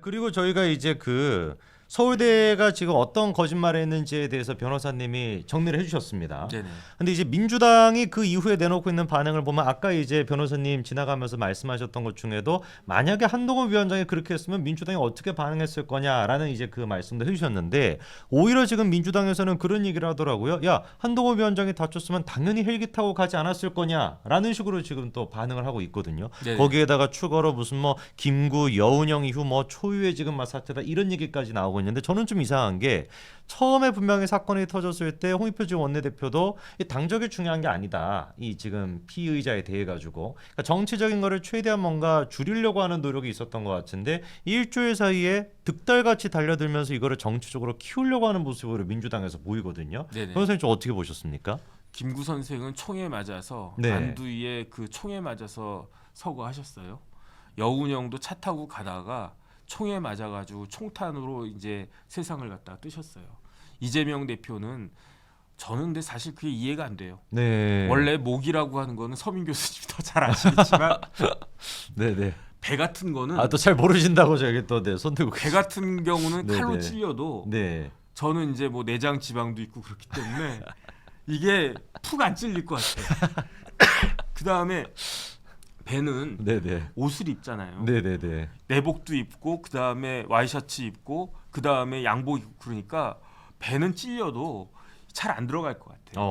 그리고 저희가 이제 그 서울대가 지금 어떤 거짓말을 했는지에 대해서 변호사님이 정리를 해주셨습니다. 네네. 근데 이제 민주당이 그 이후에 내놓고 있는 반응을 보면 아까 이제 변호사님 지나가면서 말씀하셨던 것 중에도 만약에 한동훈 위원장이 그렇게 했으면 민주당이 어떻게 반응했을 거냐라는 이제 그 말씀도 해주셨는데 오히려 지금 민주당에서는 그런 얘기를 하더라고요. 야, 한동훈 위원장이 다쳤으면 당연히 헬기 타고 가지 않았을 거냐라는 식으로 지금 또 반응을 하고 있거든요. 네네. 거기에다가 추가로 무슨 뭐 김구 여운형 이후 뭐 초유의 지금 막 사태다 이런 얘기까지 나오고 있는데 저는 좀 이상한 게 처음에 분명히 사건이 터졌을 때 홍익표 지금 원내대표도 이 당적이 중요한 게 아니다. 이 지금 피의자에 대해 가지고 그러니까 정치적인 거를 최대한 뭔가 줄이려고 하는 노력이 있었던 것 같은데 일주일 사이에 득달같이 달려들면서 이거를 정치적으로 키우려고 하는 모습으로 민주당에서 보이거든요. 네네. 변호사님 좀 어떻게 보셨습니까? 김구 선생은 총에 맞아서 네. 안두희에 그 총에 맞아서 서거하셨어요. 여운형도 차 타고 가다가 총에 맞아가지고 총탄으로 이제 세상을 갖다 뜨셨어요. 이재명 대표는 저는 근데 사실 그게 이해가 안 돼요. 네. 원래 목이라고 하는 거는 서민 교수님이 더 잘 아시겠지만 네네. 배 같은 거는 아 또 잘 모르신다고 저기 또 네, 손 들고 배 같은 경우는 네네. 칼로 찔려도 네. 저는 이제 뭐 내장 지방도 있고 그렇기 때문에 이게 푹 안 찔릴 것 같아요. 그 다음에 배는 네네. 옷을 입잖아요. 네네네. 내복도 입고 그 다음에 와이셔츠 입고 그 다음에 양복 입고 그러니까 배는 찔려도 잘 안 들어갈 것 같아요.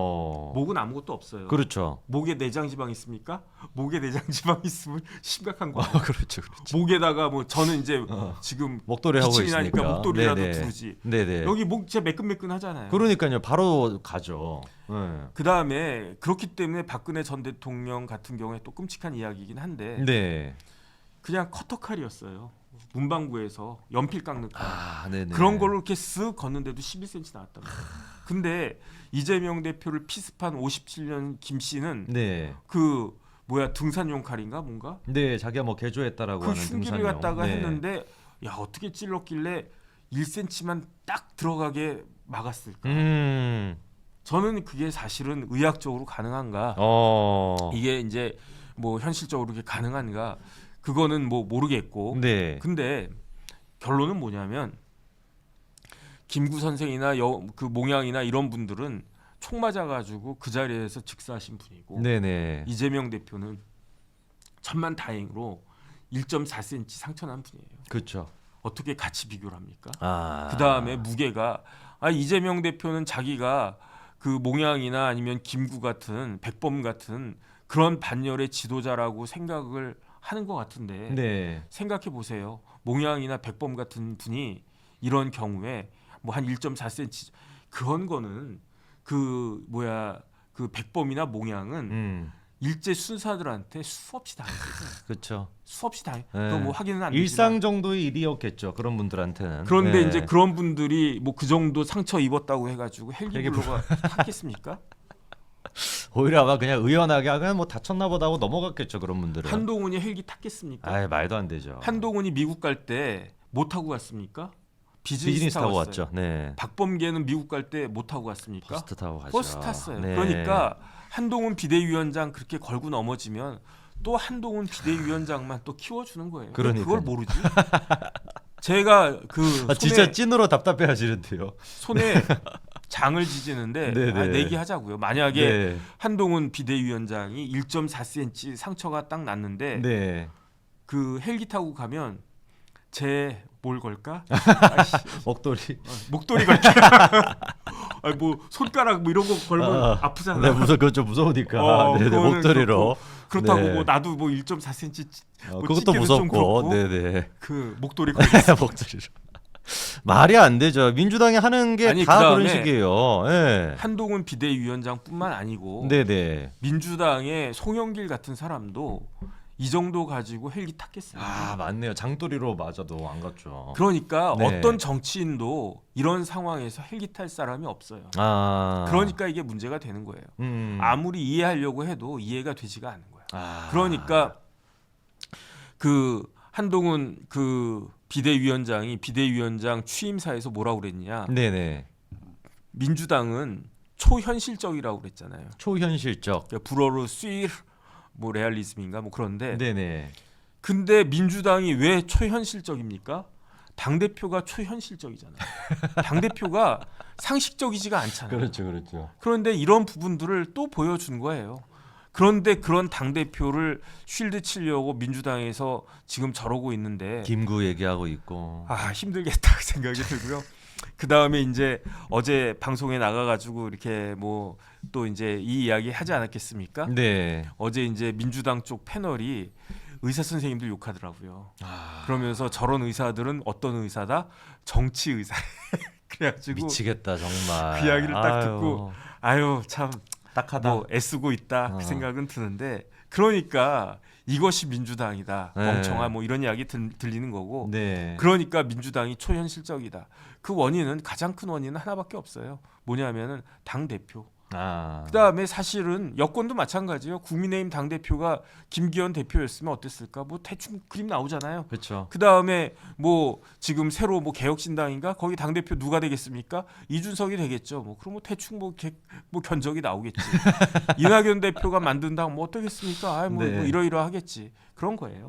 목은 아무것도 없어요. 그렇죠. 목에 내장 지방 있습니까? 목에 내장 지방 있으면 심각한 거예요. 그렇죠. 그렇죠. 목에다가 뭐 저는 이제 지금 목도리 하고 기침이 있으니까. 나니까 목도리라도 네네. 두르지. 네네. 여기 목 진짜 매끈매끈하잖아요. 그러니까요. 바로 가죠. 네. 그 다음에 그렇기 때문에 박근혜 전 대통령 같은 경우에 또 끔찍한 이야기이긴 한데 네. 그냥 커터칼이었어요. 문방구에서 연필 깎는 칼. 아, 네네. 그런 걸로 이렇게 쓱 걷는데도 11cm 나왔다고. 근데 이재명 대표를 피습한 57년 김 씨는 네. 그 뭐야 등산용 칼인가 뭔가 네, 자기가 뭐 개조했다라고 그 하는 흉기를 등산용. 갖다가 네. 했는데 야 어떻게 찔렀길래 1cm만 딱 들어가게 막았을까? 저는 그게 사실은 의학적으로 가능한가? 이게 이제 뭐 현실적으로 그게 가능한가? 그거는 뭐 모르겠고. 네. 근데 결론은 뭐냐면 김구 선생이나 그 몽양이나 이런 분들은 총 맞아가지고 그 자리에서 즉사하신 분이고 네네. 이재명 대표는 천만다행으로 1.4cm 상처난 분이에요. 그렇죠. 어떻게 같이 비교를 합니까? 아. 그 다음에 무게가 이재명 대표는 자기가 그 몽양이나 아니면 김구 같은 백범 같은 그런 반열의 지도자라고 생각을 하는 것 같은데 네. 생각해 보세요. 몽양이나 백범 같은 분이 이런 경우에 뭐 한 1.4cm 그런 거는 그 뭐야 그 백범이나 몽양은 일제 순사들한테 수없이 당했어요. 그렇죠. 수없이 당해. 네. 그거 뭐 확인은 안 되지만 일상 정도의 일이었겠죠. 그런 분들한테는. 그런데 네. 이제 그런 분들이 뭐 그 정도 상처 입었다고 해가지고 헬기블로가 탔겠습니까? 오히려 아마 그냥 의연하게 그냥 뭐 다쳤나 보다 하고 넘어갔겠죠. 그런 분들은. 한동훈이 헬기 탔겠습니까? 아, 말도 안 되죠. 한동훈이 미국 갈 때 못 타고 갔습니까? 비즈니스 타고 왔어요. 왔죠. 네. 박범계는 미국 갈 때 못 타고 갔습니까? 버스 타고 가죠. 버스 탔어요. 네. 그러니까 한동훈 비대위원장 그렇게 걸고 넘어지면 또 한동훈 비대위원장만 또 키워주는 거예요. 그러니까요. 그걸 모르지? 제가 그 손에, 진짜 찐으로 답답해 하시는데요. 손에 장을 지지는데 네네. 내기하자고요. 만약에 네. 한동훈 비대위원장이 1.4cm 상처가 딱 났는데 네. 그 헬기 타고 가면 제 뭘 걸까? 목도리. 목도리 걸게. 뭐 손가락 뭐 이런 거 걸면 아프잖아. 네, 그거 좀 무서우니까. 네, 그거는 목도리로. 그렇다고 네. 뭐 나도 뭐 1.4cm 뭐 그것도 찢기는 좀 무섭고. 그렇고. 네네. 그 목도리 걸겠어. 목도리로. 말이 안 되죠. 민주당이 하는 게 아니, 다 그다음에 그런 식이에요. 네. 한동훈 비대위원장뿐만 아니고 네네. 민주당의 송영길 같은 사람도 이 정도 가지고 헬기 탔겠어요. 아, 맞네요. 장도리로 맞아도 안 갔죠. 그러니까 네. 어떤 정치인도 이런 상황에서 헬기 탈 사람이 없어요. 아. 그러니까 이게 문제가 되는 거예요. 아무리 이해하려고 해도 이해가 되지가 않는 거예요. 아. 그러니까 그 한동훈 그 비대위원장이 비대위원장 취임사에서 뭐라고 그랬냐? 네네. 민주당은 초현실적이라고 그랬잖아요. 초현실적. 그러니까 불어로 수일 뭐 레알리즘인가 뭐 그런데 네네. 근데 민주당이 왜 초현실적입니까? 당 대표가 초현실적이잖아요. 당 대표가 상식적이지가 않잖아요. 그렇죠. 그런데 이런 부분들을 또 보여준 거예요. 그런데 그런 당 대표를 쉴드 치려고 민주당에서 지금 저러고 있는데 김구 얘기하고 있고 힘들겠다 생각이 들고요. 그 다음에 이제 어제 방송에 나가가지고 이렇게 뭐 또 이제 이 이야기 하지 않았겠습니까? 네. 어제 이제 민주당 쪽 패널이 의사 선생님들 욕하더라고요. 그러면서 저런 의사들은 어떤 의사다? 정치 의사. 그래가지고 미치겠다 정말. 그 이야기를 딱 듣고 참 딱하다. 뭐 애쓰고 있다 그 생각은 드는데 그러니까 이것이 민주당이다. 멍청아 뭐 이런 이야기 들리는 거고. 네. 그러니까 민주당이 초현실적이다. 그 원인은 가장 큰 원인은 하나밖에 없어요. 뭐냐면은 당 대표. 그다음에 사실은 여권도 마찬가지예요. 국민의힘 당 대표가 김기현 대표였으면 어땠을까? 뭐 대충 그림 나오잖아요. 그렇죠. 그다음에 뭐 지금 새로 뭐 개혁신당인가 거기 당 대표 누가 되겠습니까? 이준석이 되겠죠. 뭐 그럼 뭐 대충 뭐 견적이 나오겠지. 이낙연 대표가 만든 당 뭐 어떻겠습니까? 뭐 이러이러하겠지. 그런 거예요.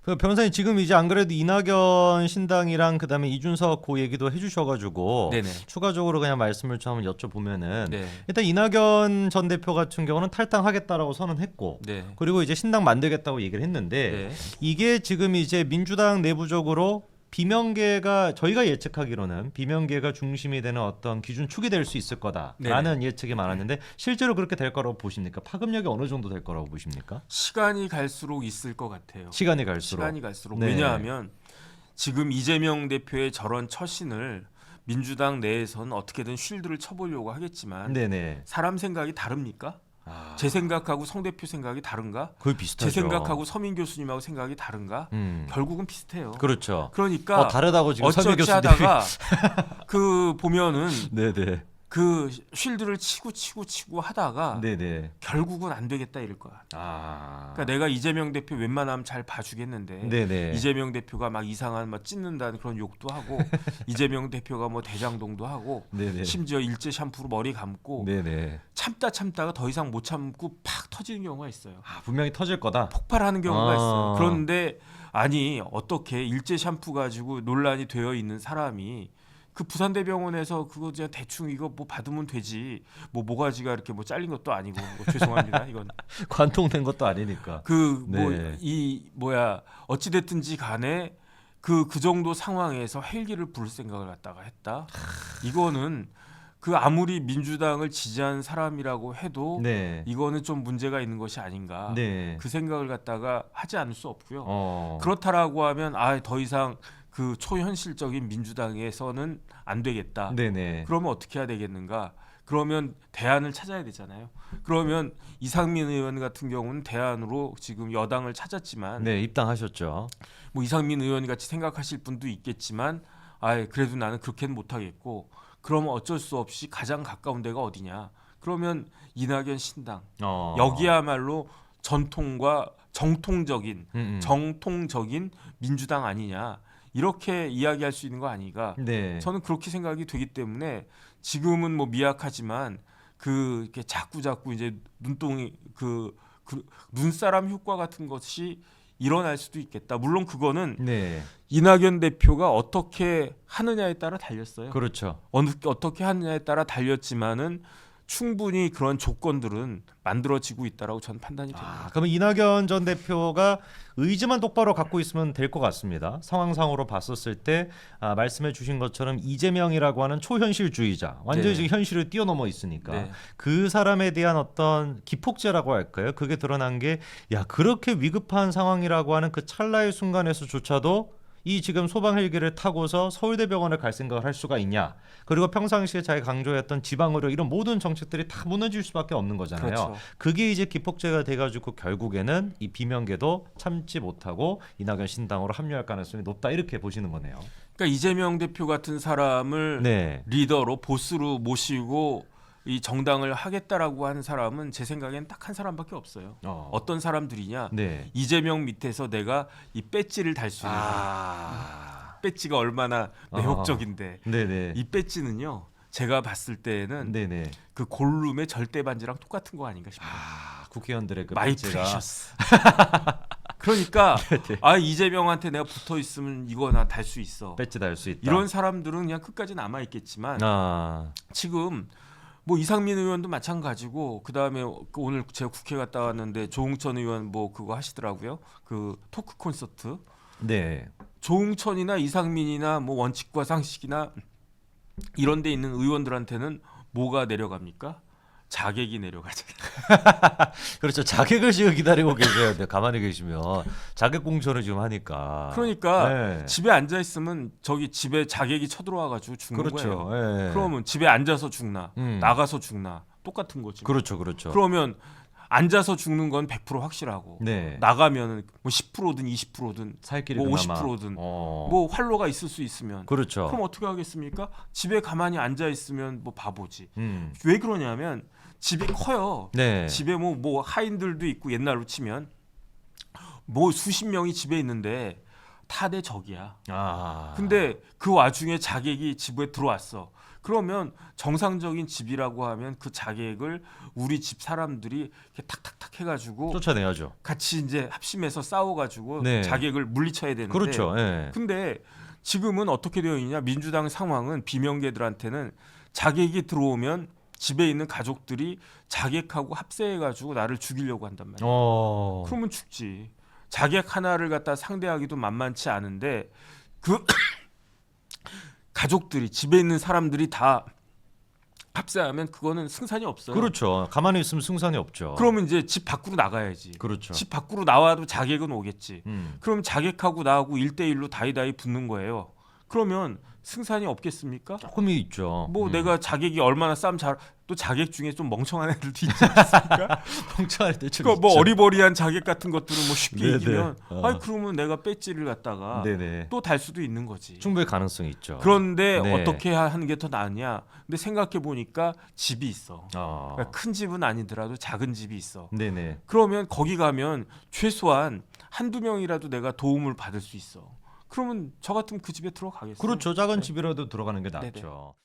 그 변호사님 지금 이제 안 그래도 이낙연 신당이랑 그다음에 이준석 고 얘기도 해주셔가지고 추가적으로 그냥 말씀을 좀 한번 여쭤보면은 일단 이낙연 전 대표 같은 경우는 탈당하겠다라고 선언했고 그리고 이제 신당 만들겠다고 얘기를 했는데 이게 지금 이제 민주당 내부적으로 비명계가 저희가 예측하기로는 비명계가 중심이 되는 어떤 기준축이 될 수 있을 거다라는 예측이 많았는데 실제로 그렇게 될 거라고 보십니까? 파급력이 어느 정도 될 거라고 보십니까? 시간이 갈수록 있을 것 같아요. 시간이 갈수록. 왜냐하면 지금 이재명 대표의 저런 처신을 민주당 내에서는 어떻게든 쉴드를 쳐보려고 하겠지만 사람 생각이 다릅니까? 제 생각하고 성 대표 생각이 다른가? 거의 비슷하죠. 제 생각하고 서민 교수님하고 생각이 다른가? 결국은 비슷해요. 그렇죠. 그러니까 다르다고 지금 서민 교수님이 하다가 그 보면은 그 쉴드를 치고 하다가 결국은 안 되겠다 이럴 거야. 그러니까 내가 이재명 대표 웬만하면 잘 봐주겠는데 이재명 대표가 막 이상한 막 찢는다는 그런 욕도 하고 이재명 대표가 뭐 대장동도 하고 심지어 일제 샴푸로 머리 감고 참다가 더 이상 못 참고 팍 터지는 경우가 있어요. 분명히 터질 거다. 폭발하는 경우가 있어요. 그런데 아니 어떻게 일제 샴푸 가지고 논란이 되어 있는 사람이 그 부산대병원에서 그거 그냥 대충 이거 뭐 받으면 되지 뭐 모가지가 이렇게 뭐 잘린 것도 아니고 뭐 죄송합니다 이건 관통된 것도 아니니까 어찌 됐든지 간에 그 정도 상황에서 헬기를 부를 생각을 갖다가 했다. 이거는 그 아무리 민주당을 지지한 사람이라고 해도 이거는 좀 문제가 있는 것이 아닌가. 그 생각을 갖다가 하지 않을 수 없고요. 그렇다라고 하면 더 이상 그 초현실적인 민주당에서는 안 되겠다. 그러면 어떻게 해야 되겠는가? 그러면 대안을 찾아야 되잖아요. 그러면 이상민 의원 같은 경우는 대안으로 지금 여당을 찾았지만 입당하셨죠. 뭐 이상민 의원 같이 생각하실 분도 있겠지만 그래도 나는 그렇게는 못하겠고 그러면 어쩔 수 없이 가장 가까운 데가 어디냐? 그러면 이낙연 신당 여기야말로 정통적인 민주당 아니냐? 이렇게 이야기할 수 있는 거 아닌가? 저는 그렇게 생각이 되기 때문에 지금은 뭐 미약하지만 이렇게 자꾸 이제 눈동이 그 눈사람 효과 같은 것이 일어날 수도 있겠다. 물론 그거는 이낙연 대표가 어떻게 하느냐에 따라 달렸어요. 그렇죠. 어떻게 하느냐에 따라 달렸지만은 충분히 그런 조건들은 만들어지고 있다라고 저는 판단이 됩니다. 그러면 이낙연 전 대표가 의지만 똑바로 갖고 있으면 될 것 같습니다. 상황상으로 봤었을 때 말씀해 주신 것처럼 이재명이라고 하는 초현실주의자 완전히 지금 현실을 뛰어넘어 있으니까 그 사람에 대한 어떤 기폭제라고 할까요? 그게 드러난 게 그렇게 위급한 상황이라고 하는 그 찰나의 순간에서조차도 이 지금 소방 헬기를 타고서 서울대병원을 갈 생각을 할 수가 있냐? 그리고 평상시에 잘 강조했던 지방의료 이런 모든 정책들이 다 무너질 수밖에 없는 거잖아요. 그게 이제 기폭제가 돼가지고 결국에는 이 비명계도 참지 못하고 이낙연 신당으로 합류할 가능성이 높다 이렇게 보시는 거네요. 그러니까 이재명 대표 같은 사람을 리더로 보스로 모시고 이 정당을 하겠다라고 하는 사람은 제 생각엔 딱 한 사람밖에 없어요. 어떤 사람들이냐? 이재명 밑에서 내가 이 배지를 달 수 있는 배지가 얼마나 매혹적인데 이 배지는요. 제가 봤을 때는 그 골룸의 절대 반지랑 똑같은 거 아닌가 싶어요. 국회의원들의 그 마이 배지가. 프레셔스. 그러니까 아 이재명한테 내가 붙어 있으면 이거 나 달 수 있어. 배지 달 수 있다. 이런 사람들은 그냥 끝까지 남아 있겠지만 지금 뭐 이상민 의원도 마찬가지고 그다음에 오늘 제가 국회 갔다 왔는데 조응천 의원 뭐 그거 하시더라고요. 그 토크 콘서트. 네. 조응천이나 이상민이나 뭐 원칙과 상식이나 이런 데 있는 의원들한테는 뭐가 내려갑니까? 자객이 내려가잖아요. 그렇죠. 자객을 지금 기다리고 계셔야 돼요. 가만히 계시면 자객 공천을 지금 하니까. 그러니까 네. 집에 앉아 있으면 저기 집에 자객이 쳐들어와가지고 죽는 그렇죠. 거예요. 네. 그러면 집에 앉아서 죽나 나가서 죽나 똑같은 거지. 그렇죠, 그렇죠. 그러면 앉아서 죽는 건 100% 확실하고 네. 나가면은 뭐 10%든 20%든 살 길이 뭐 그나마. 50%든 뭐 활로가 있을 수 있으면 그렇죠. 그럼 어떻게 하겠습니까? 집에 가만히 앉아 있으면 뭐 바보지. 음. 왜 그러냐면 집이 커요. 네. 집에 뭐 하인들도 있고 옛날로 치면 뭐 수십 명이 집에 있는데 다 내 적이야. 근데 그 와중에 자객이 집에 들어왔어. 그러면 정상적인 집이라고 하면 그 자객을 우리 집 사람들이 이렇게 탁탁탁 해가지고 쫓아내야죠. 같이 이제 합심해서 싸워가지고 네. 자객을 물리쳐야 되는데. 그렇죠. 네. 근데 지금은 어떻게 되어 있냐? 민주당 상황은 비명계들한테는 자객이 들어오면 집에 있는 가족들이 자객하고 합세해가지고 나를 죽이려고 한단 말이야. 그러면 죽지. 자객 하나를 갖다 상대하기도 만만치 않은데 그 가족들이 집에 있는 사람들이 다 합세하면 그거는 승산이 없어요. 그렇죠. 가만히 있으면 승산이 없죠. 그러면 이제 집 밖으로 나가야지. 그렇죠. 집 밖으로 나와도 자객은 오겠지. 그럼 자객하고 나하고 1대1로 다이다이 붙는 거예요. 그러면 승산이 없겠습니까? 조금이 있죠. 뭐 내가 자객이 얼마나 싸움 잘 또 자객 중에 좀 멍청한 애들도 있지 않습니까? 멍청할 때좀 그러니까 뭐 어리버리한 자객 같은 것들은 뭐 쉽게 네네. 이기면 아니 그러면 내가 배지를 갖다가 네네. 또 달 수도 있는 거지. 충분히 가능성이 있죠. 그런데 네. 어떻게 하는 게 더 나으냐? 근데 생각해 보니까 집이 있어. 그러니까 큰 집은 아니더라도 작은 집이 있어. 네네. 그러면 거기 가면 최소한 한두 명이라도 내가 도움을 받을 수 있어. 그러면 저 같으면 그 집에 들어가겠어요. 그렇죠. 작은 네. 집이라도 들어가는 게 네네. 낫죠.